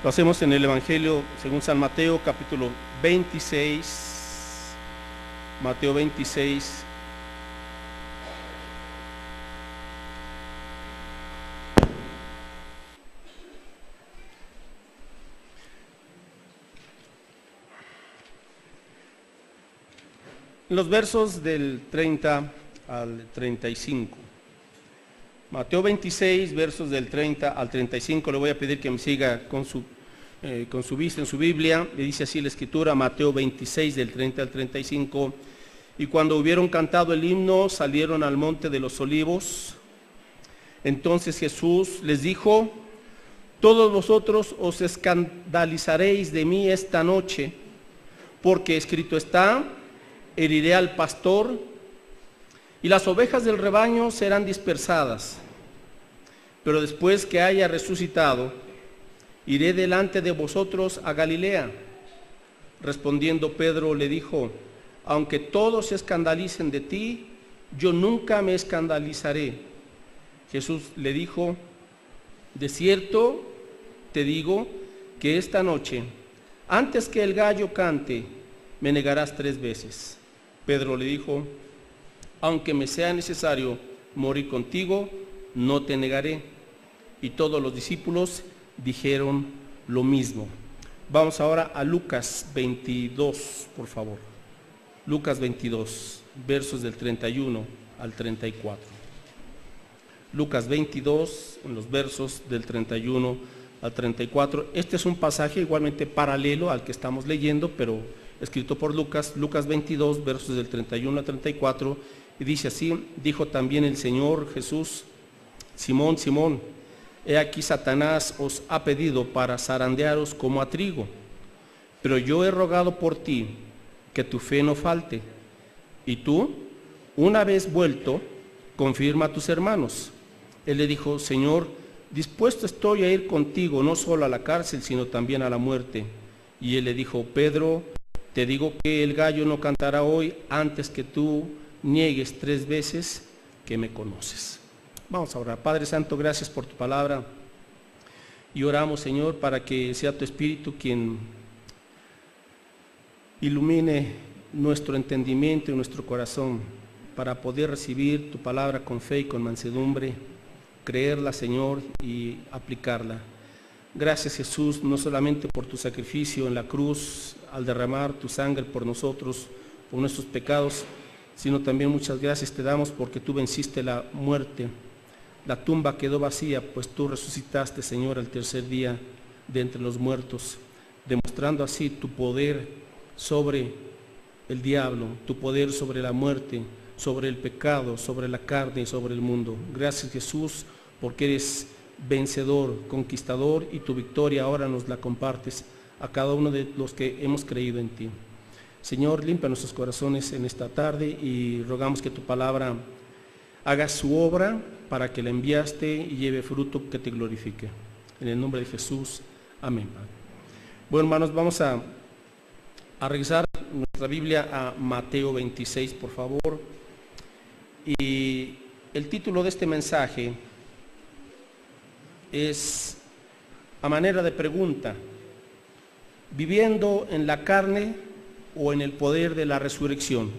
Lo hacemos en el Evangelio según San Mateo, capítulo 26. Mateo 26. Los versos del 30 al 35. Mateo 26, versos del 30 al 35. Le voy a pedir que me siga con su vista en su Biblia. Le dice así la Escritura, Mateo 26, del 30 al 35. Y cuando hubieron cantado el himno, salieron al monte de los olivos. Entonces Jesús les dijo: todos vosotros os escandalizaréis de mí esta noche, porque escrito está: heriré al pastor, y las ovejas del rebaño serán dispersadas. Pero después que haya resucitado, iré delante de vosotros a Galilea. Respondiendo Pedro le dijo: aunque todos se escandalicen de ti, yo nunca me escandalizaré. Jesús le dijo: de cierto te digo que esta noche, antes que el gallo cante, me negarás 3 veces. Pedro le dijo: aunque me sea necesario morir contigo, no te negaré. Y todos los discípulos dijeron lo mismo. Vamos ahora a Lucas 22, por favor. Lucas 22, versos del 31 al 34. Lucas 22, en los versos del 31 al 34. Este es un pasaje igualmente paralelo al que estamos leyendo, pero escrito por Lucas. Lucas 22, versos del 31 al 34. Y dice así: dijo también el Señor Jesús: Simón, Simón, he aquí Satanás os ha pedido para zarandearos como a trigo, pero yo he rogado por ti que tu fe no falte, y tú, una vez vuelto, confirma a tus hermanos. Él le dijo: Señor, dispuesto estoy a ir contigo, no solo a la cárcel, sino también a la muerte. Y él le dijo: Pedro, te digo que el gallo no cantará hoy antes que tú niegues 3 veces que me conoces. Vamos a orar. Padre Santo, gracias por tu palabra. Y oramos, Señor, para que sea tu Espíritu quien ilumine nuestro entendimiento y nuestro corazón para poder recibir tu palabra con fe y con mansedumbre, creerla, Señor, y aplicarla. Gracias, Jesús, no solamente por tu sacrificio en la cruz al derramar tu sangre por nosotros, por nuestros pecados, sino también muchas gracias te damos porque tú venciste la muerte. La tumba quedó vacía, pues tú resucitaste, Señor, al 3er día de entre los muertos, demostrando así tu poder sobre el diablo, tu poder sobre la muerte, sobre el pecado, sobre la carne y sobre el mundo. Gracias, Jesús, porque eres vencedor, conquistador, y tu victoria ahora nos la compartes a cada uno de los que hemos creído en ti. Señor, limpia nuestros corazones en esta tarde y rogamos que tu palabra haga su obra para que la enviaste y lleve fruto que te glorifique. En el nombre de Jesús, amén. Bueno, hermanos, vamos a regresar nuestra Biblia a Mateo 26, por favor. Y el título de este mensaje es, a manera de pregunta: ¿viviendo en la carne o en el poder de la resurrección?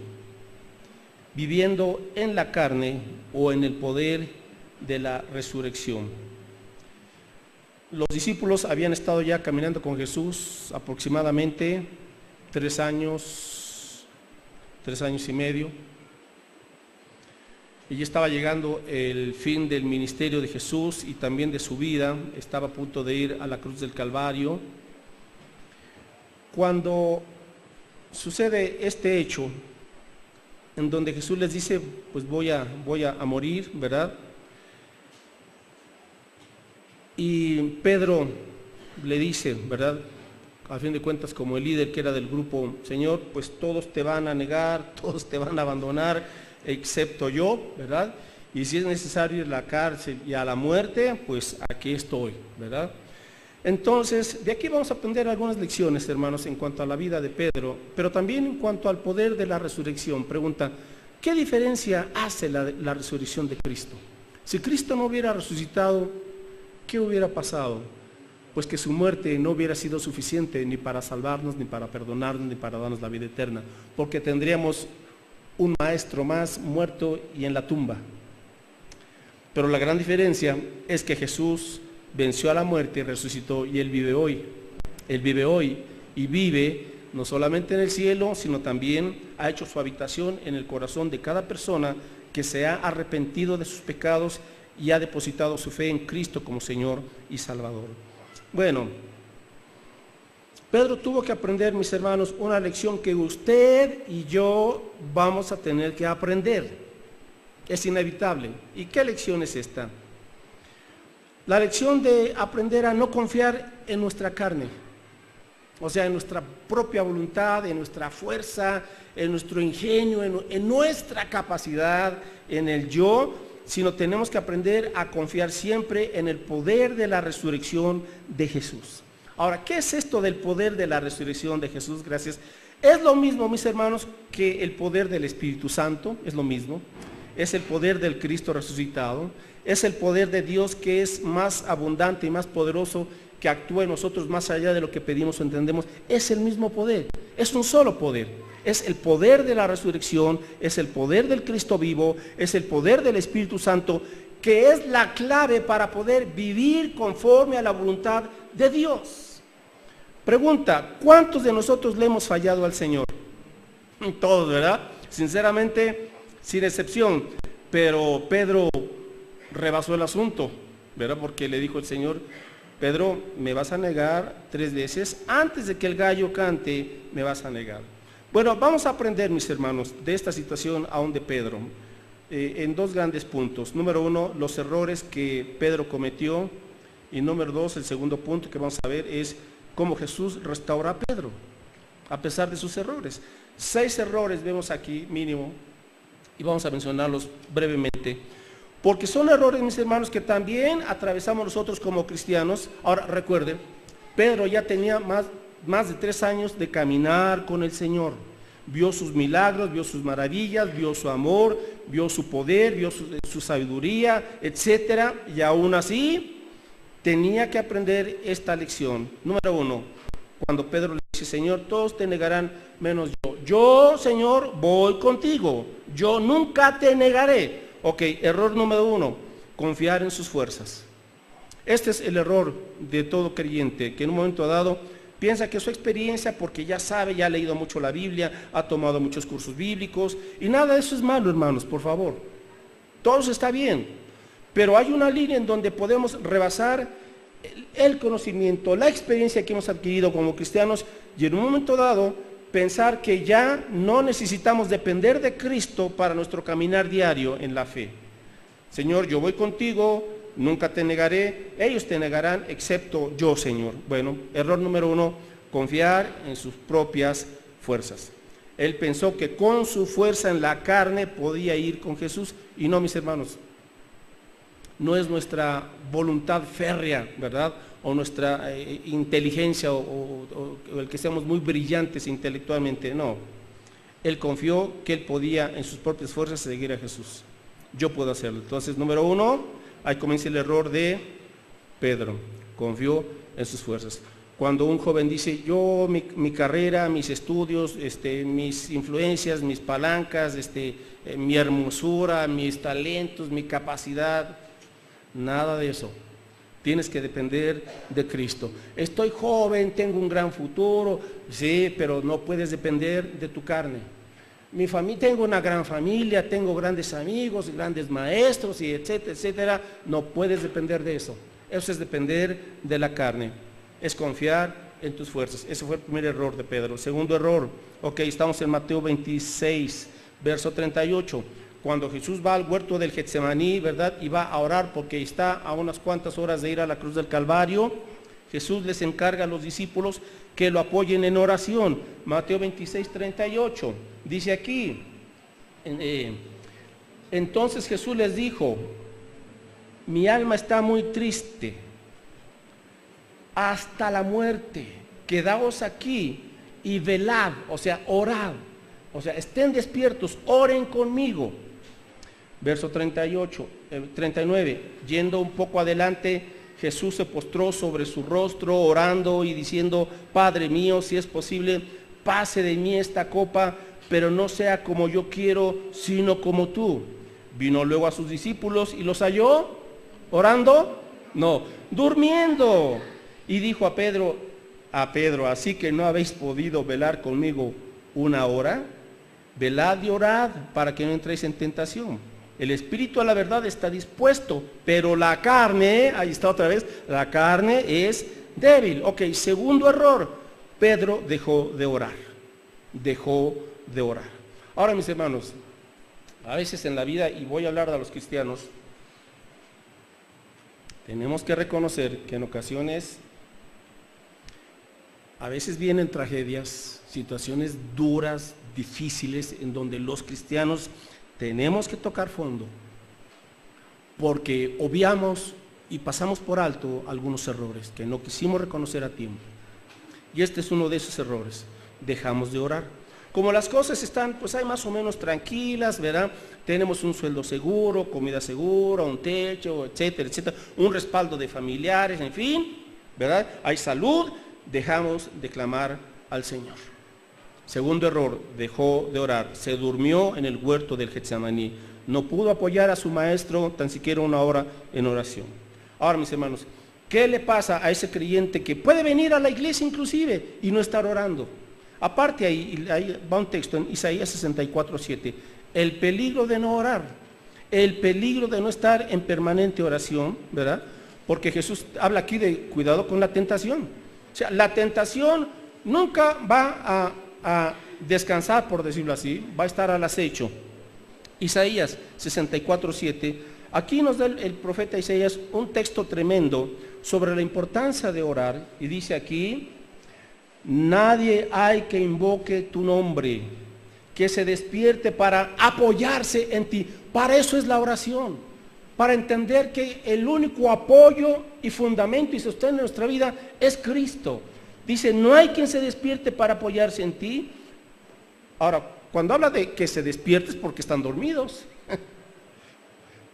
Viviendo en la carne o en el poder de la resurrección. Los discípulos habían estado ya caminando con Jesús aproximadamente 3 años y medio. Y ya estaba llegando el fin del ministerio de Jesús y también de su vida. Estaba a punto de ir a la cruz del Calvario. Cuando sucede este hecho, en donde Jesús les dice: pues voy a morir, ¿verdad? Y Pedro le dice, ¿verdad?, a fin de cuentas como el líder que era del grupo: Señor, pues todos te van a negar, todos te van a abandonar, excepto yo, ¿verdad? Y si es necesario ir a la cárcel y a la muerte, pues aquí estoy, ¿verdad? Entonces, de aquí vamos a aprender algunas lecciones, hermanos, en cuanto a la vida de Pedro, pero también en cuanto al poder de la resurrección. Pregunta: ¿qué diferencia hace la resurrección de Cristo? Si Cristo no hubiera resucitado, ¿qué hubiera pasado? pues que su muerte no hubiera sido suficiente ni para salvarnos, ni para perdonarnos, ni para darnos la vida eterna, porque tendríamos un maestro más muerto y en la tumba. Pero la gran diferencia es que Jesús venció a la muerte y resucitó, y Él vive hoy. Él vive hoy y vive no solamente en el cielo, sino también ha hecho su habitación en el corazón de cada persona que se ha arrepentido de sus pecados y ha depositado su fe en Cristo como Señor y Salvador. Bueno, Pedro tuvo que aprender, mis hermanos, una lección que usted y yo vamos a tener que aprender. Es inevitable. ¿Y qué lección es esta? La lección de aprender a no confiar en nuestra carne, o sea, en nuestra propia voluntad, en nuestra fuerza, en nuestro ingenio, en nuestra capacidad, en el yo, sino tenemos que aprender a confiar siempre en el poder de la resurrección de Jesús. Ahora, ¿qué es esto del poder de la resurrección de Jesús? Gracias. Es lo mismo, mis hermanos, que el poder del Espíritu Santo, es lo mismo. Es el poder del Cristo resucitado, es el poder de Dios que es más abundante y más poderoso, que actúa en nosotros más allá de lo que pedimos o entendemos. Es el mismo poder, es un solo poder. Es el poder de la resurrección, es el poder del Cristo vivo, es el poder del Espíritu Santo, que es la clave para poder vivir conforme a la voluntad de Dios. Pregunta, ¿cuántos de nosotros le hemos fallado al Señor? Todos, ¿verdad? Sinceramente, sin excepción. Pero Pedro rebasó el asunto, ¿verdad? Porque le dijo el Señor: Pedro, me vas a negar 3 veces, antes de que el gallo cante, me vas a negar. Bueno, vamos a aprender, mis hermanos, de esta situación aún de Pedro, en 2 grandes puntos. Número 1, los errores que Pedro cometió, y número 2, el segundo punto que vamos a ver es cómo Jesús restaura a Pedro, a pesar de sus errores. 6 errores vemos aquí, mínimo, y vamos a mencionarlos brevemente. Porque son errores, mis hermanos, que también atravesamos nosotros como cristianos. Ahora, recuerden, Pedro ya tenía más de 3 años de caminar con el Señor. Vio sus milagros, vio sus maravillas, vio su amor, vio su poder, vio su sabiduría, etcétera. Y aún así, tenía que aprender esta lección. Número 1, cuando Pedro le dice: Señor, todos te negarán menos yo. Yo, Señor, voy contigo. Yo nunca te negaré. Ok, error número 1, confiar en sus fuerzas. Este es el error de todo creyente, que en un momento dado piensa que su experiencia, porque ya sabe, ya ha leído mucho la Biblia, ha tomado muchos cursos bíblicos, y nada de eso es malo, hermanos, por favor. Todo eso está bien, pero hay una línea en donde podemos rebasar el conocimiento, la experiencia que hemos adquirido como cristianos, y en un momento dado pensar que ya no necesitamos depender de Cristo para nuestro caminar diario en la fe. Señor, yo voy contigo, nunca te negaré, ellos te negarán excepto yo, Señor. Bueno, error número 1, confiar en sus propias fuerzas. Él pensó que con su fuerza en la carne podía ir con Jesús, y no, mis hermanos, no es nuestra voluntad férrea, ¿verdad? O nuestra inteligencia, o el que seamos muy brillantes intelectualmente, no. Él confió que él podía en sus propias fuerzas seguir a Jesús. Yo puedo hacerlo. Entonces, número 1, ahí comienza el error de Pedro. Confió en sus fuerzas. Cuando un joven dice: yo, mi carrera, mis estudios, mis influencias, mis palancas, mi hermosura, mis talentos, mi capacidad, nada de eso. Tienes que depender de Cristo. Estoy joven, tengo un gran futuro, sí, pero no puedes depender de tu carne. Tengo una gran familia, tengo grandes amigos, grandes maestros, y etcétera, etcétera. No puedes depender de eso. Eso es depender de la carne. Es confiar en tus fuerzas. Ese fue el primer error de Pedro. Segundo error, ok, estamos en Mateo 26, verso 38. Cuando Jesús va al huerto del Getsemaní, ¿verdad? Y va a orar porque está a unas cuantas horas de ir a la cruz del Calvario. Jesús les encarga a los discípulos que lo apoyen en oración. Mateo 26, 38. Dice aquí, entonces Jesús les dijo: mi alma está muy triste hasta la muerte. Quedaos aquí y velad, o sea, orad. O sea, estén despiertos, oren conmigo. Verso 39, yendo un poco adelante, Jesús se postró sobre su rostro orando y diciendo: Padre mío, si es posible, pase de mí esta copa, pero no sea como yo quiero, sino como tú. Vino luego a sus discípulos y los halló orando, no, durmiendo. Y dijo a Pedro, así que no habéis podido velar conmigo una hora, velad y orad para que no entréis en tentación. El espíritu a la verdad está dispuesto, pero la carne, ahí está otra vez, la carne es débil. Ok, segundo error, Pedro dejó de orar. Ahora, mis hermanos, a veces en la vida, y voy a hablar de los cristianos, tenemos que reconocer que en ocasiones, a veces vienen tragedias, situaciones duras, difíciles, en donde los cristianos tenemos que tocar fondo, porque obviamos y pasamos por alto algunos errores que no quisimos reconocer a tiempo. Y este es uno de esos errores. Dejamos de orar. Como las cosas están, pues hay más o menos tranquilas, ¿verdad? Tenemos un sueldo seguro, comida segura, un techo, etcétera, etcétera, un respaldo de familiares, en fin, ¿verdad? Hay salud, dejamos de clamar al Señor. Segundo error, dejó de orar, se durmió en el huerto del Getsemaní, no pudo apoyar a su maestro tan siquiera una hora en oración. Ahora, mis hermanos, ¿qué le pasa a ese creyente que puede venir a la iglesia inclusive y no estar orando? Aparte ahí va un texto en Isaías 64:7, el peligro de no orar, el peligro de no estar en permanente oración, ¿verdad? Porque Jesús habla aquí de cuidado con la tentación. O sea, la tentación nunca va a descansar, por decirlo así, va a estar al acecho. Isaías 64:7, aquí nos da el profeta Isaías un texto tremendo sobre la importancia de orar, y dice aquí: nadie hay que invoque tu nombre, que se despierte para apoyarse en ti. Para eso es la oración, para entender que el único apoyo y fundamento y sostén de nuestra vida es Cristo. Dice, no hay quien se despierte para apoyarse en ti. Ahora, cuando habla de que se despierte es porque están dormidos.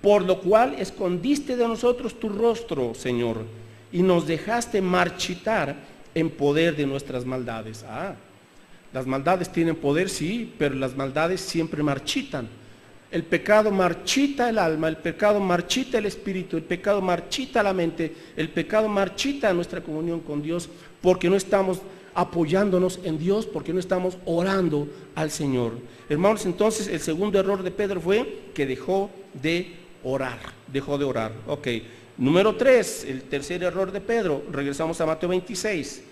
Por lo cual escondiste de nosotros tu rostro, Señor, y nos dejaste marchitar en poder de nuestras maldades. Las maldades tienen poder, sí, pero las maldades siempre marchitan. El pecado marchita el alma, el pecado marchita el espíritu, el pecado marchita la mente, el pecado marchita nuestra comunión con Dios, porque no estamos apoyándonos en Dios, porque no estamos orando al Señor. Hermanos, entonces el segundo error de Pedro fue que dejó de orar. Ok. Número 3, el tercer error de Pedro. Regresamos a Mateo 26.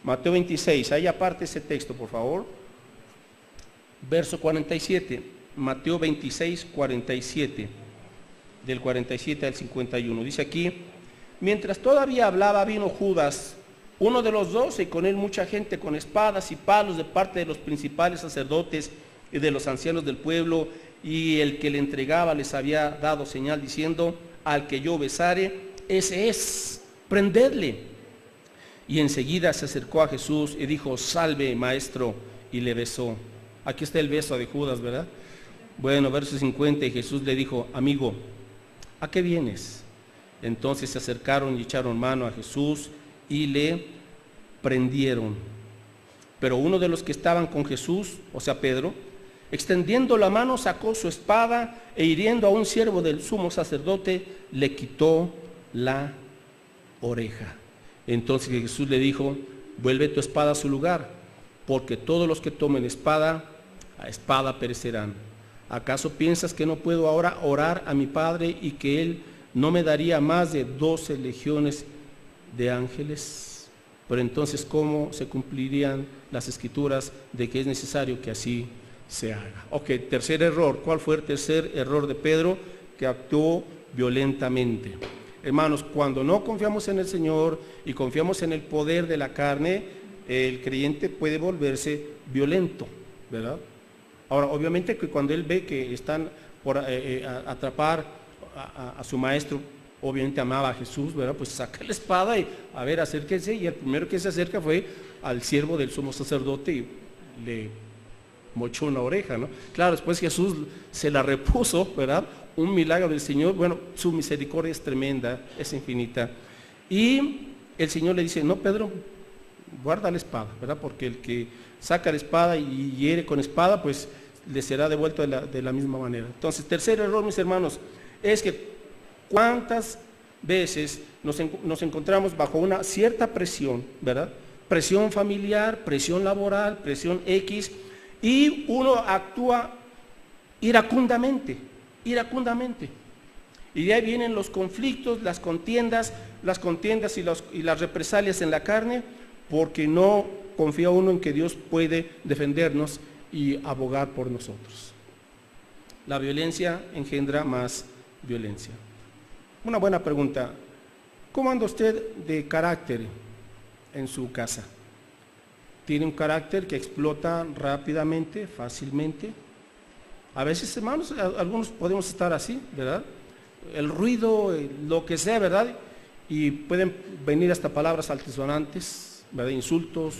Mateo 26, ahí aparte ese texto, por favor. Verso 47. Mateo 26, 47. Del 47 al 51. Dice aquí: mientras todavía hablaba, vino Judas, uno de los 12, y con él mucha gente con espadas y palos de parte de los principales sacerdotes y de los ancianos del pueblo, y el que le entregaba les había dado señal diciendo: al que yo besare, ese es, prendedle. Y enseguida se acercó a Jesús y dijo: salve, maestro, y le besó. Aquí está el beso de Judas, ¿verdad? Bueno, verso 50, y Jesús le dijo: amigo, ¿a qué vienes? Entonces se acercaron y echaron mano a Jesús y le prendieron. Pero uno de los que estaban con Jesús, o sea Pedro, extendiendo la mano, sacó su espada e hiriendo a un siervo del sumo sacerdote, le quitó la oreja. Entonces Jesús le dijo: vuelve tu espada a su lugar, porque todos los que tomen espada, a espada perecerán. ¿Acaso piensas que no puedo ahora orar a mi Padre y que Él no me daría más de 12 legiones de ángeles? Pero entonces, ¿cómo se cumplirían las escrituras de que es necesario que así se haga? Ok, tercer error. ¿Cuál fue el tercer error de Pedro? Que actuó violentamente. Hermanos, cuando no confiamos en el Señor y confiamos en el poder de la carne, el creyente puede volverse violento, ¿verdad? Ahora, obviamente que cuando él ve que están por atrapar a su maestro, obviamente amaba a Jesús, ¿verdad? Pues saca la espada y a ver, acérquense, y el primero que se acerca fue al siervo del sumo sacerdote y le mochó una oreja, ¿no? Claro, después Jesús se la repuso, ¿verdad? Un milagro del Señor. Bueno, su misericordia es tremenda, es infinita. Y el Señor le dice, no, Pedro, guarda la espada, ¿verdad? Porque el que saca la espada y hiere con espada, pues le será devuelto de la misma manera. Entonces, tercer error, mis hermanos, es que cuántas veces nos encontramos bajo una cierta presión, ¿verdad? Presión familiar, presión laboral, presión X, y uno actúa iracundamente. Y de ahí vienen los conflictos, las contiendas y las represalias en la carne, porque no confía uno en que Dios puede defendernos y abogar por nosotros. La violencia engendra más violencia. Una buena pregunta, ¿cómo anda usted de carácter en su casa? ¿Tiene un carácter que explota rápidamente, fácilmente? A veces, hermanos, algunos podemos estar así, ¿verdad? El ruido, lo que sea, ¿verdad? Y pueden venir hasta palabras altisonantes, ¿verdad? Insultos,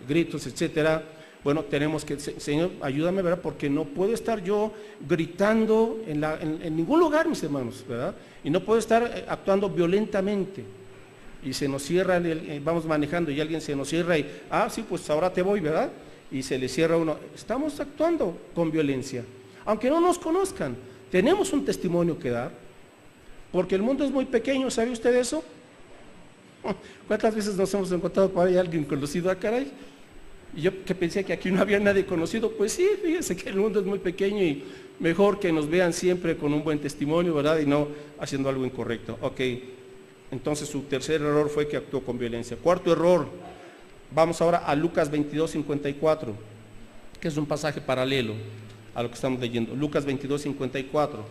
gritos, etcétera. Bueno, tenemos que, Señor, ayúdame, ¿verdad? Porque no puedo estar yo gritando en ningún lugar, mis hermanos, ¿verdad? Y no puedo estar actuando violentamente. Y se nos cierra, vamos manejando y alguien se nos cierra y, sí, pues ahora te voy, ¿verdad? Y se le cierra a uno. Estamos actuando con violencia. Aunque no nos conozcan, tenemos un testimonio que dar. Porque el mundo es muy pequeño, ¿sabe usted eso? ¿Cuántas veces nos hemos encontrado por ahí alguien conocido? Caray. Y yo que pensé que aquí no había nadie conocido, pues sí, fíjese que el mundo es muy pequeño y mejor que nos vean siempre con un buen testimonio, ¿verdad? Y no haciendo algo incorrecto. Ok, entonces su tercer error fue que actuó con violencia. Cuarto error, vamos ahora a Lucas 22:54, que es un pasaje paralelo a lo que estamos leyendo. Lucas 22:54.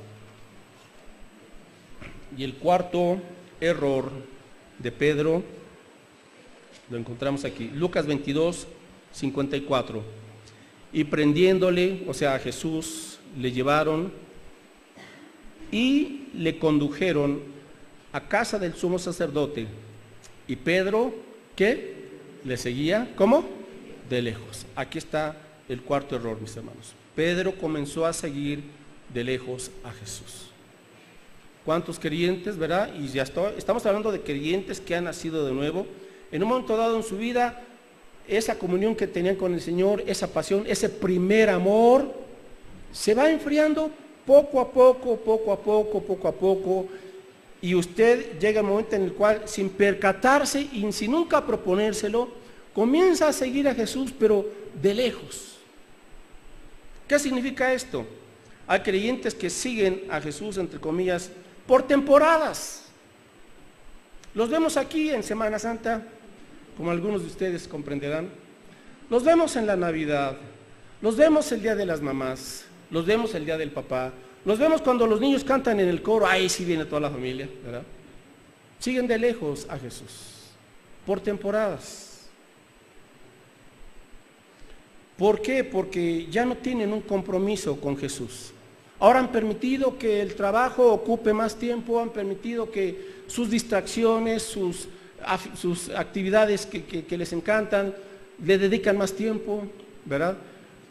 Y el cuarto error de Pedro lo encontramos aquí, Lucas 22:54. Y prendiéndole, o sea, a Jesús, le llevaron y le condujeron a casa del sumo sacerdote. Y Pedro, ¿qué? Le seguía, ¿cómo? De lejos. Aquí está el cuarto error, mis hermanos. Pedro comenzó a seguir de lejos a Jesús. ¿Cuántos creyentes, verdad? Y ya estamos hablando de creyentes que han nacido de nuevo. En un momento dado en su vida, esa comunión que tenían con el Señor, esa pasión, ese primer amor, se va enfriando poco a poco, y usted llega al momento en el cual, sin percatarse y sin nunca proponérselo, comienza a seguir a Jesús, pero de lejos. ¿Qué significa esto? Hay creyentes que siguen a Jesús, entre comillas, por temporadas. Los vemos aquí en Semana Santa, como algunos de ustedes comprenderán. Los vemos en la Navidad, los vemos el día de las mamás, los vemos el día del papá, los vemos cuando los niños cantan en el coro, ahí sí viene toda la familia, ¿verdad? Siguen de lejos a Jesús, por temporadas. ¿Por qué? Porque ya no tienen un compromiso con Jesús. Ahora han permitido que el trabajo ocupe más tiempo, han permitido que sus distracciones, sus actividades que les encantan, le dedican más tiempo, ¿verdad?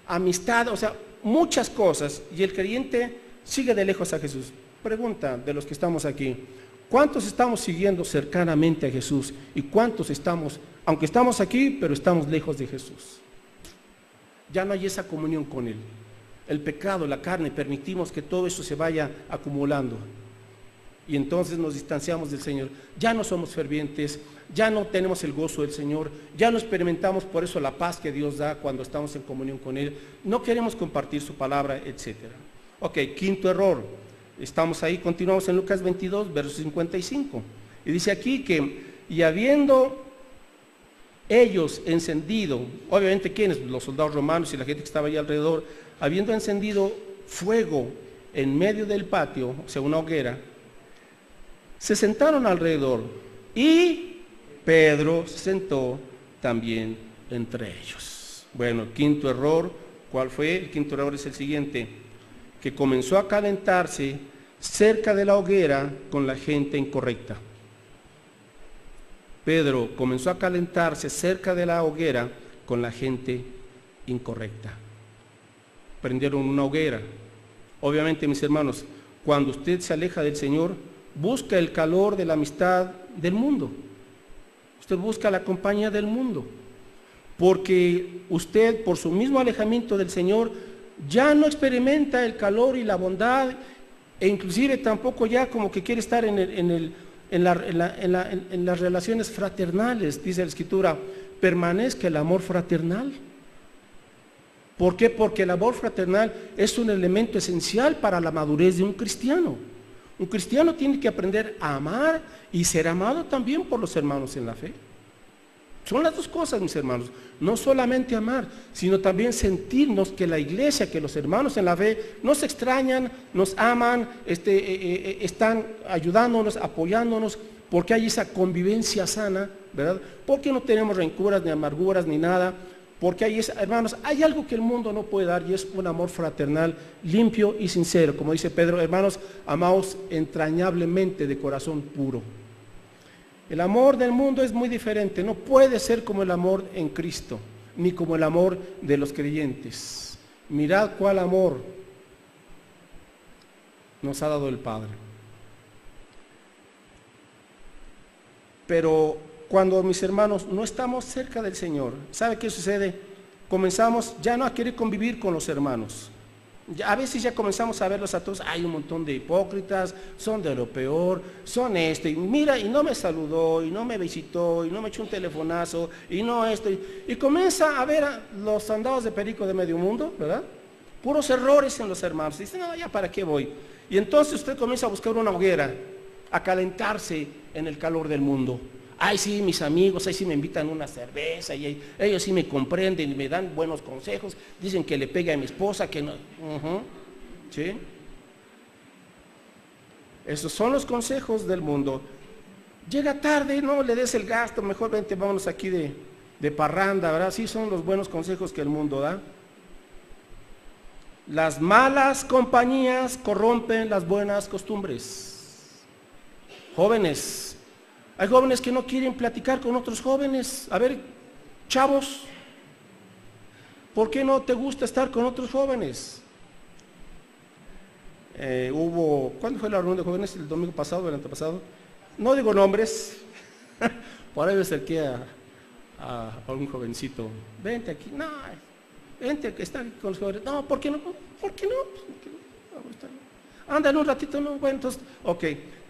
Amistad, o sea, muchas cosas, y el creyente sigue de lejos a Jesús. Pregunta de los que estamos aquí, ¿cuántos estamos siguiendo cercanamente a Jesús? ¿Y cuántos estamos, aunque estamos aquí, pero estamos lejos de Jesús? Ya no hay esa comunión con Él. El pecado, la carne, permitimos que todo eso se vaya acumulando. Y entonces nos distanciamos del Señor. Ya no somos fervientes, ya no tenemos el gozo del Señor, ya no experimentamos por eso la paz que Dios da cuando estamos en comunión con Él. No queremos compartir su palabra, etc. Ok, quinto error. Estamos ahí, continuamos en Lucas 22, verso 55. Y dice aquí que, y habiendo ellos encendido, obviamente ¿quiénes? Los soldados romanos y la gente que estaba allí alrededor, habiendo encendido fuego en medio del patio, o sea, una hoguera, se sentaron alrededor y Pedro se sentó también entre ellos. Bueno, el quinto error, ¿cuál fue? El quinto error es el siguiente, que comenzó a calentarse cerca de la hoguera con la gente incorrecta. Pedro comenzó a calentarse cerca de la hoguera con la gente incorrecta. Prendieron una hoguera. Obviamente, mis hermanos, cuando usted se aleja del Señor, busca el calor de la amistad del mundo. Usted busca la compañía del mundo, porque usted, por su mismo alejamiento del Señor, ya no experimenta el calor y la bondad, e inclusive tampoco ya como que quiere estar en las relaciones fraternales. Dice la Escritura, permanezca el amor fraternal. ¿Por qué? Porque el amor fraternal es un elemento esencial para la madurez de un cristiano. Un cristiano tiene que aprender a amar y ser amado también por los hermanos en la fe. Son las dos cosas, mis hermanos. No solamente amar, sino también sentirnos que la iglesia, que los hermanos en la fe nos extrañan, nos aman, están ayudándonos, apoyándonos, porque hay esa convivencia sana, ¿verdad? Porque no tenemos rencuras, ni amarguras, ni nada. Porque hay, hermanos, hay algo que el mundo no puede dar, y es un amor fraternal, limpio y sincero. Como dice Pedro, hermanos, amaos entrañablemente de corazón puro. El amor del mundo es muy diferente, no puede ser como el amor en Cristo, ni como el amor de los creyentes. Mirad cuál amor nos ha dado el Padre. Pero cuando, mis hermanos, no estamos cerca del Señor, ¿sabe qué sucede? Comenzamos ya no a querer convivir con los hermanos. A veces ya comenzamos a verlos a todos, hay un montón de hipócritas, son de lo peor, son y mira, y no me saludó, y no me visitó, y no me echó un telefonazo, y no esto, y comienza a ver a los andados de perico de medio mundo, ¿verdad? Puros errores en los hermanos. Dice, no, ya para qué voy. Y entonces usted comienza a buscar una hoguera, a calentarse en el calor del mundo. Ay, sí, mis amigos, ahí sí me invitan una cerveza, y ellos sí me comprenden y me dan buenos consejos, dicen que le pegue a mi esposa, que no. ¿Sí? Esos son los consejos del mundo. Llega tarde, no le des el gasto, mejor vente, vámonos aquí de parranda, ¿verdad? Sí, son los buenos consejos que el mundo da. Las malas compañías corrompen las buenas costumbres. Jóvenes, hay jóvenes que no quieren platicar con otros jóvenes. A ver, chavos, ¿por qué no te gusta estar con otros jóvenes? ¿Cuándo fue la reunión de jóvenes? ¿El domingo pasado, el antepasado? No digo nombres. Por ahí me acerqué a un jovencito. Vente aquí. No, vente, que está con los jóvenes. No, ¿por qué no? ¿Por qué no? Ándale un ratito, no, bueno, entonces, ok,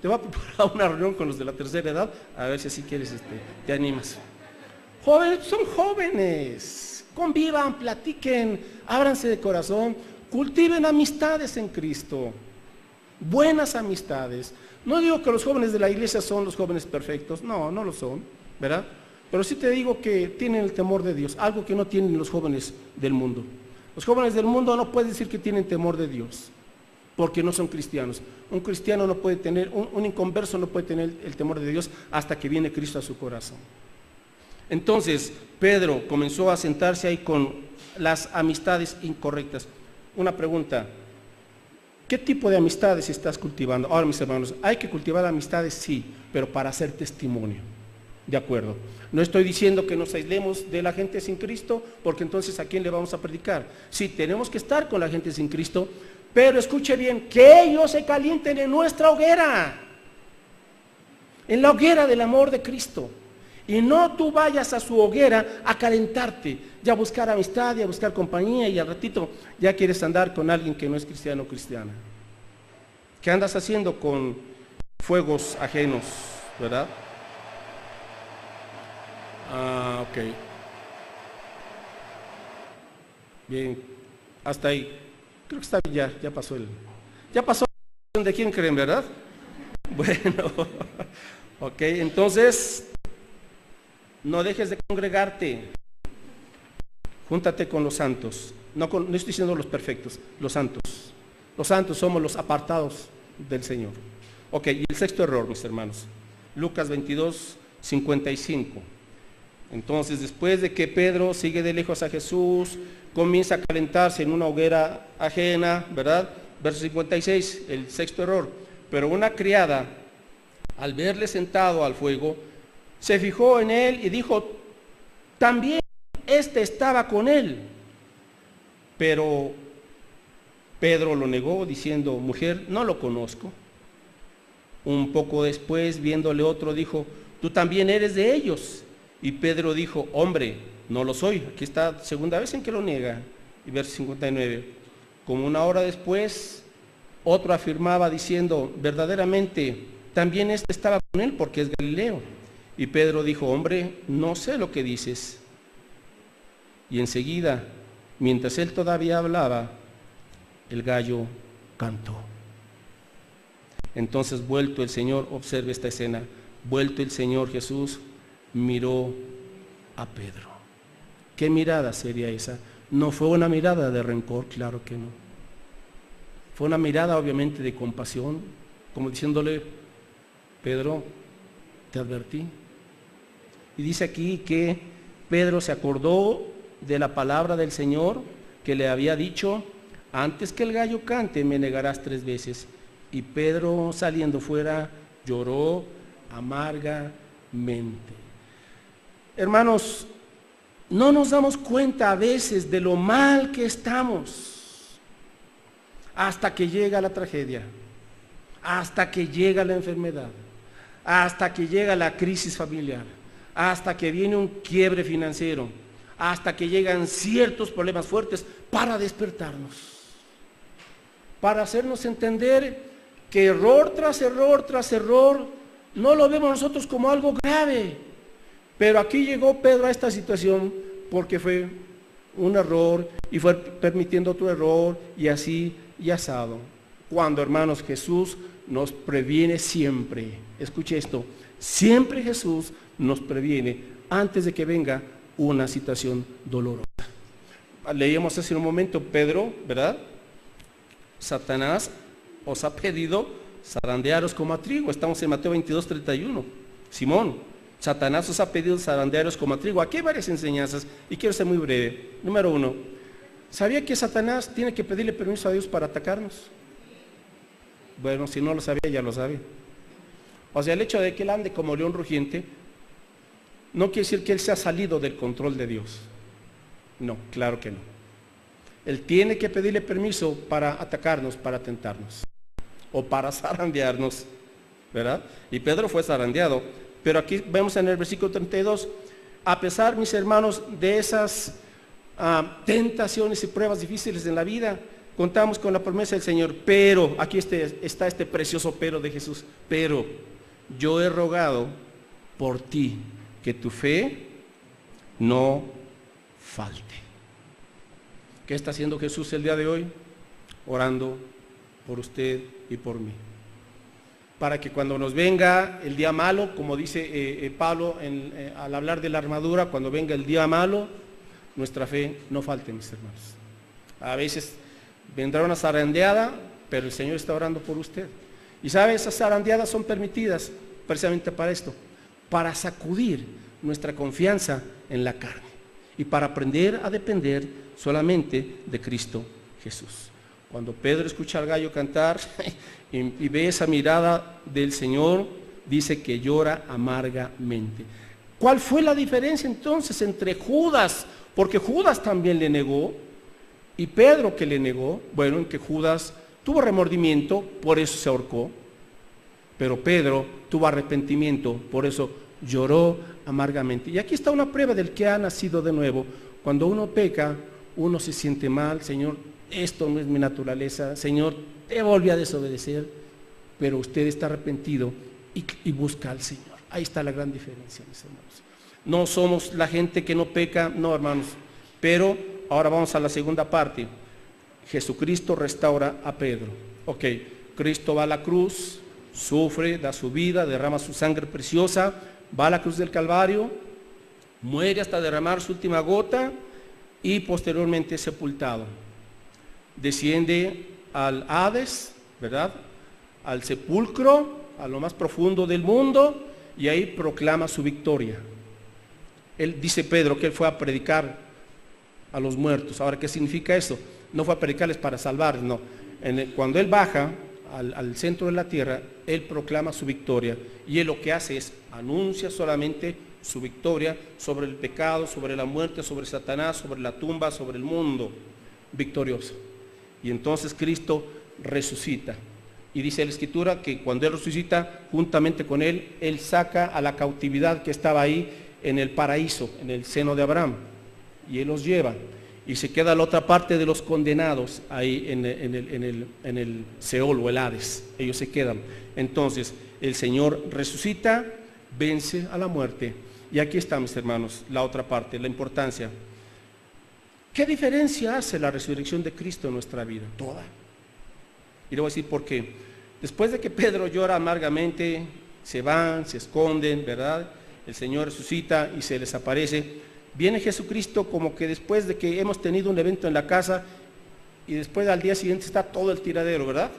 te voy a preparar una reunión con los de la tercera edad, a ver si así quieres, te animas. Jóvenes, son jóvenes, convivan, platiquen, ábranse de corazón, cultiven amistades en Cristo, buenas amistades. No digo que los jóvenes de la iglesia son los jóvenes perfectos, no, no lo son, ¿verdad? Pero sí te digo que tienen el temor de Dios, algo que no tienen los jóvenes del mundo. Los jóvenes del mundo no pueden decir que tienen temor de Dios, porque no son cristianos. Un cristiano no puede tener, un inconverso no puede tener el temor de Dios hasta que viene Cristo a su corazón. Entonces, Pedro comenzó a sentarse ahí con las amistades incorrectas. Una pregunta, ¿qué tipo de amistades estás cultivando? Ahora, mis hermanos, hay que cultivar amistades, sí, pero para hacer testimonio. De acuerdo. No estoy diciendo que nos aislemos de la gente sin Cristo, porque entonces ¿a quién le vamos a predicar? Sí, tenemos que estar con la gente sin Cristo, pero escuche bien, que ellos se calienten en nuestra hoguera, en la hoguera del amor de Cristo. Y no tú vayas a su hoguera a calentarte, ya a buscar amistad y a buscar compañía, y al ratito ya quieres andar con alguien que no es cristiano o cristiana. ¿Qué andas haciendo con fuegos ajenos, verdad? Ok. Bien, hasta ahí. Creo que está bien, ya pasó ¿de quién creen, verdad? Bueno, ok, entonces, no dejes de congregarte. Júntate con los santos. No estoy diciendo los perfectos, los santos. Los santos somos los apartados del Señor. Ok, y el sexto error, mis hermanos. Lucas 22, 55. Entonces, después de que Pedro sigue de lejos a Jesús, comienza a calentarse en una hoguera ajena, ¿verdad? Verso 56, el sexto error. Pero una criada, al verle sentado al fuego, se fijó en él y dijo, también estaba con él. Pero Pedro lo negó diciendo, mujer, no lo conozco. Un poco después, viéndole otro, dijo, tú también eres de ellos. Y Pedro dijo, hombre, no lo soy. Aquí está, segunda vez en que lo niega. Y verso 59. Como una hora después, otro afirmaba diciendo, verdaderamente, también este estaba con él porque es Galileo. Y Pedro dijo, hombre, no sé lo que dices. Y enseguida, mientras él todavía hablaba, el gallo cantó. Entonces, vuelto el Señor, observe esta escena, vuelto el Señor Jesús, miró a Pedro. ¿Qué mirada sería esa? No fue una mirada de rencor, claro que no. Fue una mirada obviamente de compasión, como diciéndole, Pedro, te advertí. Y dice aquí que Pedro se acordó de la palabra del Señor que le había dicho, antes que el gallo cante me negarás 3 veces. Y Pedro, saliendo fuera, lloró amargamente. Hermanos, no nos damos cuenta a veces de lo mal que estamos hasta que llega la tragedia, hasta que llega la enfermedad, hasta que llega la crisis familiar, hasta que viene un quiebre financiero, hasta que llegan ciertos problemas fuertes para despertarnos, para hacernos entender que error tras error tras error no lo vemos nosotros como algo grave. Pero aquí llegó Pedro a esta situación porque fue un error y fue permitiendo otro error y así y asado. Cuando, hermanos, Jesús nos previene siempre. Escuche esto, siempre Jesús nos previene antes de que venga una situación dolorosa. Leíamos hace un momento, Pedro, ¿verdad? Satanás os ha pedido zarandearos como a trigo. Estamos en Mateo 22:31. Simón, Satanás os ha pedido zarandearos como a trigo. Aquí hay varias enseñanzas y quiero ser muy breve. Número 1, ¿sabía que Satanás tiene que pedirle permiso a Dios para atacarnos? Bueno, si no lo sabía, ya lo sabe. O sea, el hecho de que él ande como león rugiente no quiere decir que él se ha salido del control de Dios. No, claro que no. Él tiene que pedirle permiso para atacarnos, para tentarnos o para zarandearnos, ¿verdad? Y Pedro fue zarandeado. Pero aquí vemos en el versículo 32, a pesar, mis hermanos, de esas tentaciones y pruebas difíciles en la vida, contamos con la promesa del Señor. Pero, aquí está este precioso pero de Jesús. Pero yo he rogado por ti que tu fe no falte. ¿Qué está haciendo Jesús el día de hoy? Orando por usted y por mí. Para que cuando nos venga el día malo, como dice Pablo al hablar de la armadura, cuando venga el día malo, nuestra fe no falte, mis hermanos. A veces vendrá una zarandeada, pero el Señor está orando por usted. Y sabe, esas zarandeadas son permitidas precisamente para esto, para sacudir nuestra confianza en la carne y para aprender a depender solamente de Cristo Jesús. Cuando Pedro escucha al gallo cantar y ve esa mirada del Señor, dice que llora amargamente. ¿Cuál fue la diferencia entonces entre Judas? Porque Judas también le negó y Pedro que le negó. Bueno, en que Judas tuvo remordimiento, por eso se ahorcó. Pero Pedro tuvo arrepentimiento, por eso lloró amargamente. Y aquí está una prueba del que ha nacido de nuevo. Cuando uno peca, uno se siente mal. Señor, esto no es mi naturaleza. Señor, te volví a desobedecer. Pero usted está arrepentido y busca al Señor. Ahí está la gran diferencia, mis hermanos. No somos la gente que no peca, no, hermanos. Pero ahora vamos a la segunda parte. Jesucristo restaura a Pedro. Ok, Cristo va a la cruz, sufre, da su vida, derrama su sangre preciosa, va a la cruz del Calvario, muere hasta derramar su última gota y posteriormente es sepultado. Desciende al Hades, ¿verdad? Al sepulcro, a lo más profundo del mundo, y ahí proclama su victoria. Él dice, Pedro, que él fue a predicar a los muertos. Ahora, ¿qué significa eso? No fue a predicarles para salvarles, no. Cuando él baja al centro de la tierra, él proclama su victoria, y él lo que hace es anuncia solamente su victoria sobre el pecado, sobre la muerte, sobre Satanás, sobre la tumba, sobre el mundo, victorioso. Y entonces Cristo resucita. Y dice la Escritura que cuando Él resucita, juntamente con Él, Él saca a la cautividad que estaba ahí en el paraíso, en el seno de Abraham. Y Él los lleva. Y se queda la otra parte de los condenados ahí en el Seol o el Hades. Ellos se quedan. Entonces, el Señor resucita, vence a la muerte. Y aquí está, mis hermanos, la otra parte, la importancia. ¿Qué diferencia hace la resurrección de Cristo en nuestra vida? Toda. Y le voy a decir por qué. Después de que Pedro llora amargamente, se van, se esconden, ¿verdad? El Señor resucita y se les aparece. Viene Jesucristo como que después de que hemos tenido un evento en la casa y después al día siguiente está todo el tiradero, ¿verdad?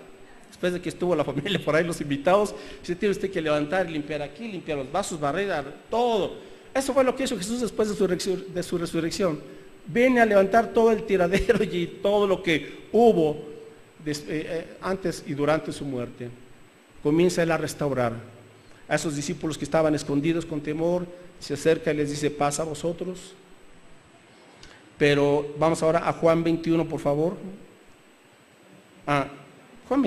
Después de que estuvo la familia por ahí, los invitados, se tiene usted que levantar y limpiar aquí, limpiar los vasos, barrer, todo. Eso fue lo que hizo Jesús después de su resurrección. Viene a levantar todo el tiradero y todo lo que hubo antes y durante su muerte. Comienza Él a restaurar a esos discípulos que estaban escondidos con temor. Se acerca y les dice: paz a vosotros. Pero vamos ahora a Juan 21, por favor. Juan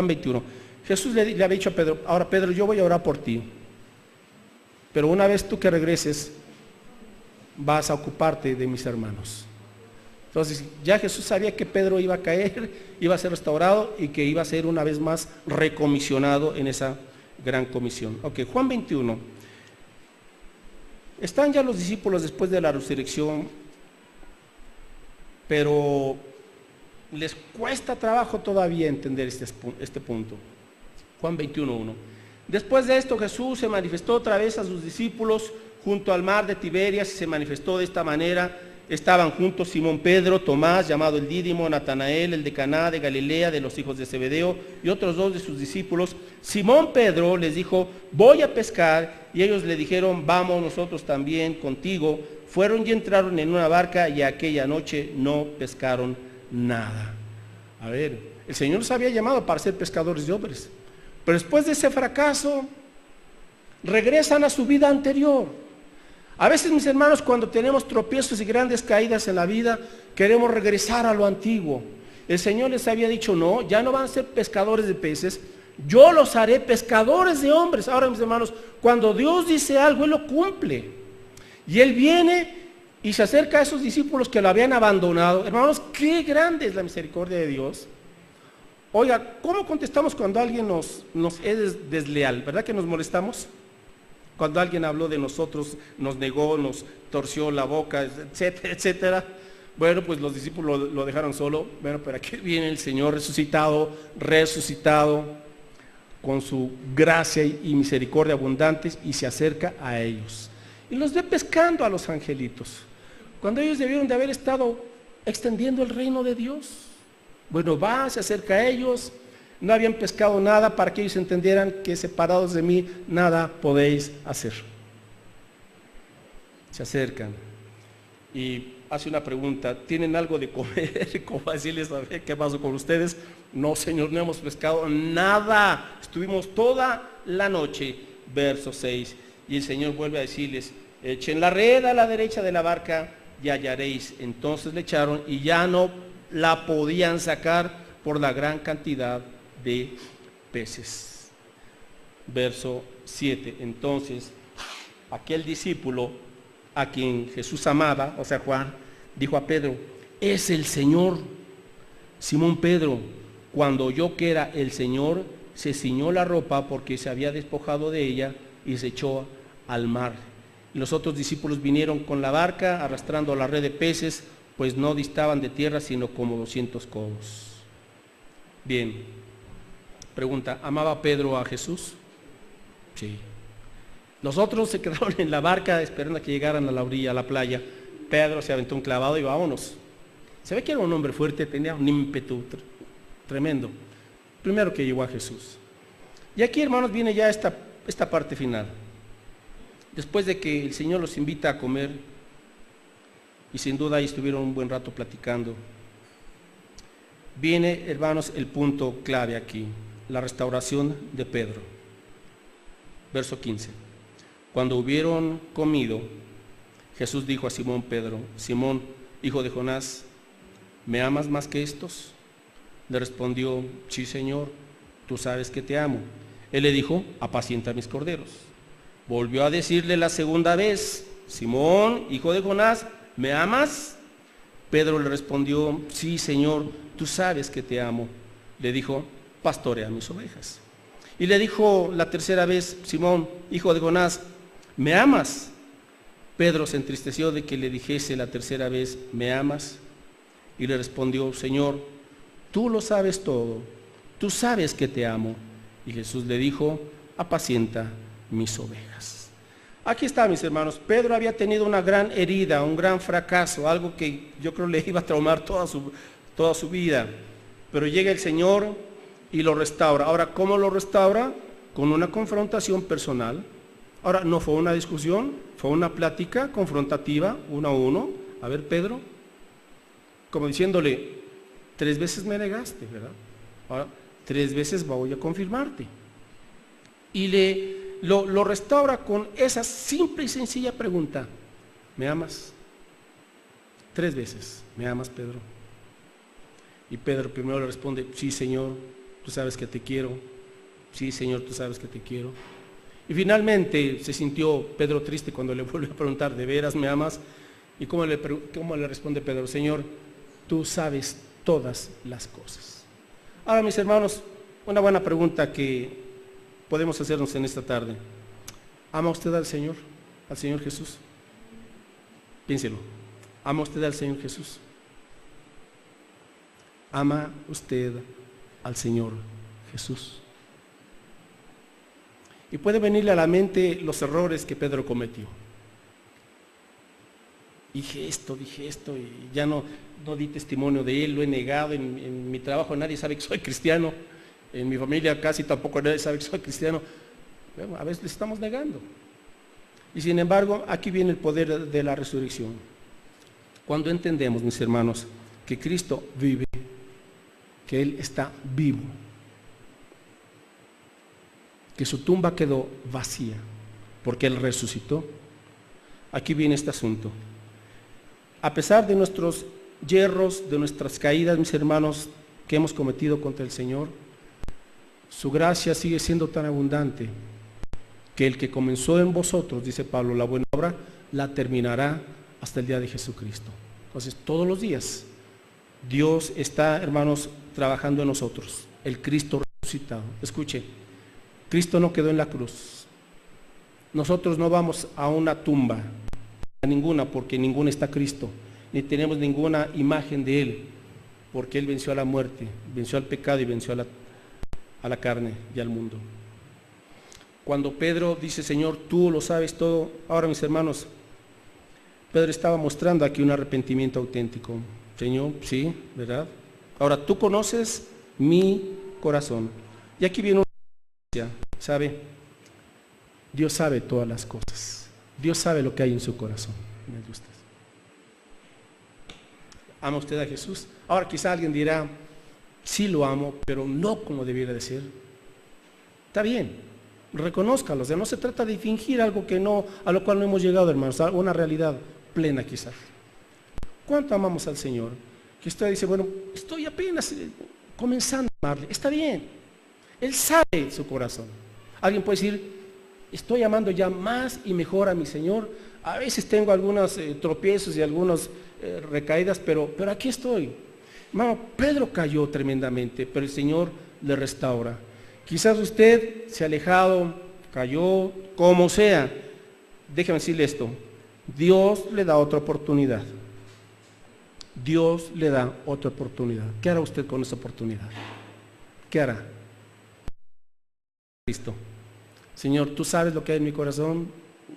21. Jesús le había dicho a Pedro: ahora Pedro, yo voy a orar por ti, pero una vez tú que regreses vas a ocuparte de mis hermanos. Entonces ya Jesús sabía que Pedro iba a caer, iba a ser restaurado y que iba a ser una vez más recomisionado en esa gran comisión. Ok, Juan 21. Están ya los discípulos después de la resurrección, pero les cuesta trabajo todavía entender este punto. Juan 21:1. Después de esto Jesús se manifestó otra vez a sus discípulos junto al mar de Tiberias y se manifestó de esta manera. Estaban juntos Simón Pedro, Tomás, llamado el Dídimo, Natanael, el de Caná de Galilea, de los hijos de Zebedeo, y otros dos de sus discípulos. Simón Pedro les dijo: voy a pescar, y ellos le dijeron: vamos nosotros también contigo. Fueron y entraron en una barca, y aquella noche no pescaron nada. A ver, el Señor los había llamado para ser pescadores de hombres, pero después de ese fracaso, regresan a su vida anterior. A veces, mis hermanos, cuando tenemos tropiezos y grandes caídas en la vida, queremos regresar a lo antiguo. El Señor les había dicho: no, ya no van a ser pescadores de peces, yo los haré pescadores de hombres. Ahora, mis hermanos, cuando Dios dice algo, Él lo cumple. Y Él viene y se acerca a esos discípulos que lo habían abandonado. Hermanos, qué grande es la misericordia de Dios. Oiga, ¿cómo contestamos cuando alguien nos es desleal? ¿Verdad que nos molestamos? Cuando alguien habló de nosotros, nos negó, nos torció la boca, etcétera, etcétera. Bueno, pues los discípulos lo dejaron solo. Bueno, pero aquí viene el Señor resucitado, con su gracia y misericordia abundantes, y se acerca a ellos. Y los ve pescando a los angelitos, cuando ellos debieron de haber estado extendiendo el reino de Dios. Bueno, va, se acerca a ellos. No habían pescado nada para que ellos entendieran que separados de mí nada podéis hacer. Se acercan y hace una pregunta: ¿tienen algo de comer? ¿Cómo decirles: a ver, qué pasó con ustedes? No, Señor, no hemos pescado nada. Estuvimos toda la noche. Verso 6. Y el Señor vuelve a decirles: echen la red a la derecha de la barca y hallaréis. Entonces le echaron y ya no la podían sacar por la gran cantidad de peces. Verso 7. Entonces aquel discípulo a quien Jesús amaba, o sea Juan, dijo a Pedro: es el Señor. Simón Pedro, cuando oyó que era el Señor, se ciñó la ropa porque se había despojado de ella y se echó al mar. Y los otros discípulos vinieron con la barca arrastrando la red de peces, pues no distaban de tierra sino como 200 codos. Bien. Pregunta: ¿amaba Pedro a Jesús? Sí. Los otros se quedaron en la barca esperando a que llegaran a la orilla, a la playa. Pedro se aventó un clavado y vámonos. Se ve que era un hombre fuerte, tenía un ímpetu tremendo. Primero que llegó a Jesús. Y aquí, hermanos, viene ya esta parte final. Después de que el Señor los invita a comer, y sin duda ahí estuvieron un buen rato platicando, viene, hermanos, el punto clave aquí: la restauración de Pedro. Verso 15. Cuando hubieron comido, Jesús dijo a Simón Pedro: Simón, hijo de Jonás, ¿me amas más que estos? Le respondió: sí, Señor, tú sabes que te amo. Él le dijo, apacienta mis corderos. Volvió a decirle la segunda vez, Simón, hijo de Jonás, ¿me amas? Pedro le respondió, sí, Señor, tú sabes que te amo. Le dijo, pastorea mis ovejas. Y le dijo la tercera vez, Simón, hijo de Jonás, ¿me amas? Pedro se entristeció de que le dijese la tercera vez, ¿me amas? Y le respondió, Señor, tú lo sabes todo, tú sabes que te amo. Y Jesús le dijo, apacienta mis ovejas. Aquí está, mis hermanos. Pedro había tenido una gran herida, un gran fracaso, algo que yo creo le iba a traumar toda su vida. Pero llega el Señor y lo restaura. Ahora, ¿cómo lo restaura? Con una confrontación personal. Ahora, no fue una discusión, fue una plática confrontativa, uno a uno. A ver, Pedro, como diciéndole, 3 veces me negaste, ¿verdad? Ahora, 3 veces voy a confirmarte. Y lo restaura con esa simple y sencilla pregunta, ¿me amas? 3 veces, ¿me amas, Pedro? Y Pedro primero le responde, sí, Señor, tú sabes que te quiero. Sí, Señor, tú sabes que te quiero. Y finalmente se sintió Pedro triste cuando le vuelve a preguntar, ¿de veras me amas? ¿Y cómo le responde Pedro? Señor, tú sabes todas las cosas. Ahora, mis hermanos, una buena pregunta que podemos hacernos en esta tarde. ¿Ama usted al Señor Jesús? Piénselo. ¿Ama usted al Señor Jesús? ¿Ama usted al Señor Jesús? Y puede venirle a la mente los errores que Pedro cometió. Dije esto y ya no di testimonio de él, lo he negado en mi trabajo, nadie sabe que soy cristiano, en mi familia casi tampoco nadie sabe que soy cristiano. Bueno, a veces le estamos negando. Y sin embargo, aquí viene el poder de la resurrección. Cuando entendemos, mis hermanos, que Cristo vive, que Él está vivo, que su tumba quedó vacía, porque Él resucitó. Aquí viene este asunto. A pesar de nuestros yerros, de nuestras caídas, mis hermanos, que hemos cometido contra el Señor, su gracia sigue siendo tan abundante que el que comenzó en vosotros, dice Pablo, la buena obra, la terminará hasta el día de Jesucristo. Entonces, todos los días, Dios está, hermanos, trabajando en nosotros. El Cristo resucitado. Escuche, Cristo no quedó en la cruz. Nosotros no vamos a una tumba, a ninguna, porque ninguna está Cristo, ni tenemos ninguna imagen de Él, porque Él venció a la muerte, venció al pecado y venció a la carne y al mundo. Cuando Pedro dice, Señor, tú lo sabes todo, ahora, mis hermanos, Pedro estaba mostrando aquí un arrepentimiento auténtico. Señor, sí, ¿verdad? Ahora, tú conoces mi corazón. Y aquí viene una noticia, ¿sabe? Dios sabe todas las cosas. Dios sabe lo que hay en su corazón. ¿Ama usted a Jesús? Ahora quizá alguien dirá, sí lo amo, pero no como debiera de ser. Está bien, reconózcalo. O sea, no se trata de fingir algo a lo cual no hemos llegado, hermanos, a una realidad plena quizás. ¿Cuánto amamos al Señor? Que usted dice, bueno, estoy apenas comenzando a amarle. Está bien, Él sabe su corazón. Alguien puede decir, estoy amando ya más y mejor a mi Señor. A veces tengo algunos tropiezos y algunas recaídas, pero aquí estoy. Hermano, Pedro cayó tremendamente, pero el Señor le restaura. Quizás usted se ha alejado, cayó, como sea. Déjeme decirle esto, Dios le da otra oportunidad. Dios le da otra oportunidad. ¿Qué hará usted con esa oportunidad? ¿Qué hará? Cristo. Señor, tú sabes lo que hay en mi corazón,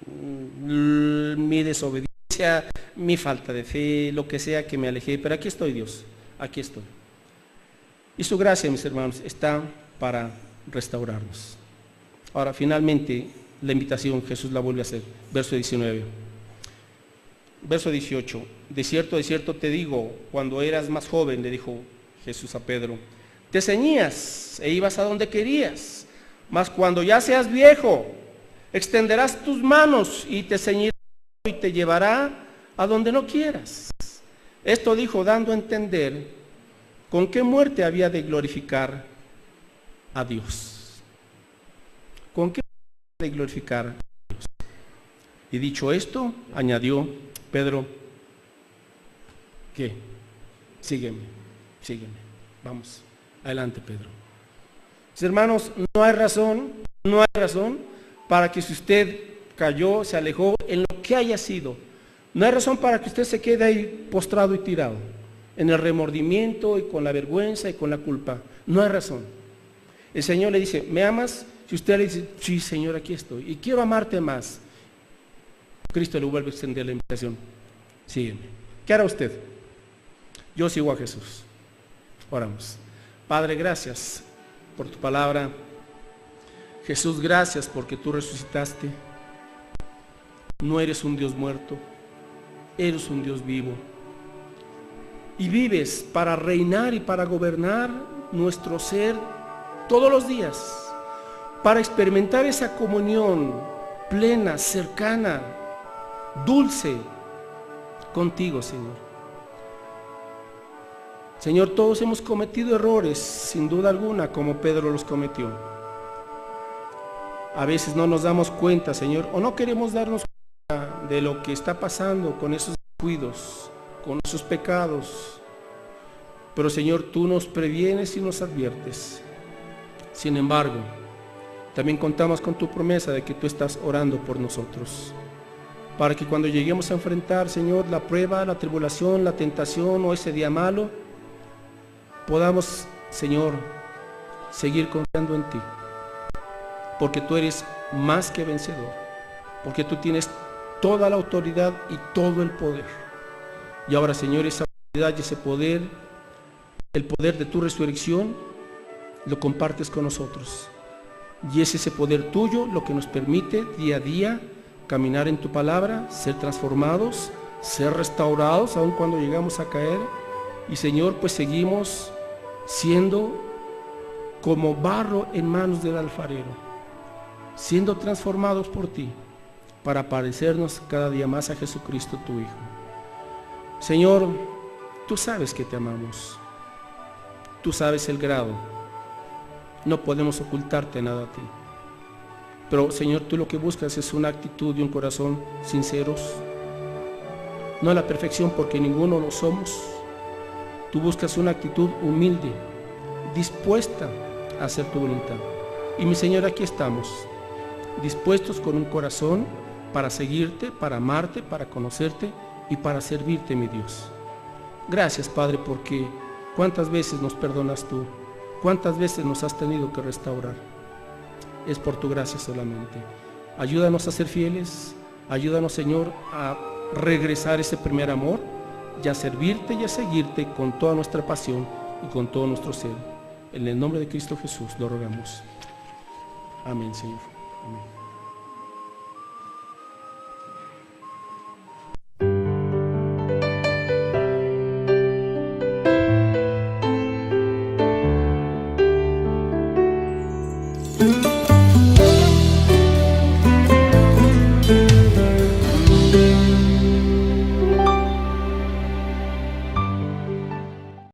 mi desobediencia, mi falta de fe, lo que sea que me alejé, pero aquí estoy, Dios, aquí estoy. Y su gracia, mis hermanos, está para restaurarnos. Ahora, finalmente, la invitación Jesús la vuelve a hacer, verso 19. Verso 18, de cierto te digo, cuando eras más joven, le dijo Jesús a Pedro, te ceñías e ibas a donde querías, mas cuando ya seas viejo, extenderás tus manos y te ceñirá y te llevará a donde no quieras. Esto dijo dando a entender con qué muerte había de glorificar a Dios. ¿Con qué de glorificar a Dios? Y dicho esto, añadió Pedro, ¿qué? Sígueme, sígueme. Vamos, adelante, Pedro. Mis hermanos, no hay razón para que si usted cayó, se alejó, en lo que haya sido, no hay razón para que usted se quede ahí postrado y tirado, en el remordimiento y con la vergüenza y con la culpa. No hay razón. El Señor le dice, ¿me amas? Si usted le dice, sí, Señor, aquí estoy, y quiero amarte más, Cristo le vuelve a extender la invitación. Sígueme. ¿Qué hará usted? Yo sigo a Jesús. Oramos. Padre, gracias por tu palabra. Jesús, gracias porque tú resucitaste. No eres un Dios muerto, eres un Dios vivo. Y vives para reinar y para gobernar nuestro ser todos los días, para experimentar esa comunión plena, cercana, dulce contigo, Señor. Señor, todos hemos cometido errores, sin duda alguna, como Pedro los cometió. A veces no nos damos cuenta, Señor, o no queremos darnos cuenta de lo que está pasando con esos descuidos, con esos pecados. Pero, Señor, tú nos previenes y nos adviertes. Sin embargo, también contamos con tu promesa de que tú estás orando por nosotros, para que cuando lleguemos a enfrentar, Señor, la prueba, la tribulación, la tentación o ese día malo, podamos, Señor, seguir confiando en ti, porque tú eres más que vencedor, porque tú tienes toda la autoridad y todo el poder. Y ahora, Señor, esa autoridad y ese poder, el poder de tu resurrección, lo compartes con nosotros. Y es ese poder tuyo lo que nos permite día a día caminar en tu palabra, ser transformados, ser restaurados, aun cuando llegamos a caer. Y, Señor, pues seguimos siendo como barro en manos del alfarero, siendo transformados por ti, para parecernos cada día más a Jesucristo, tu Hijo. Señor, tú sabes que te amamos, tú sabes el grado, no podemos ocultarte nada a ti. Pero, Señor, tú lo que buscas es una actitud y un corazón sinceros, no la perfección, porque ninguno lo somos. Tú buscas una actitud humilde, dispuesta a hacer tu voluntad. Y, mi Señor, aquí estamos, dispuestos con un corazón para seguirte, para amarte, para conocerte y para servirte, mi Dios. Gracias, Padre, porque cuántas veces nos perdonas tú, cuántas veces nos has tenido que restaurar. Es por tu gracia solamente. Ayúdanos a ser fieles, ayúdanos, Señor, a regresar ese primer amor y a servirte y a seguirte con toda nuestra pasión y con todo nuestro ser. En el nombre de Cristo Jesús lo rogamos. Amén, Señor. Amén.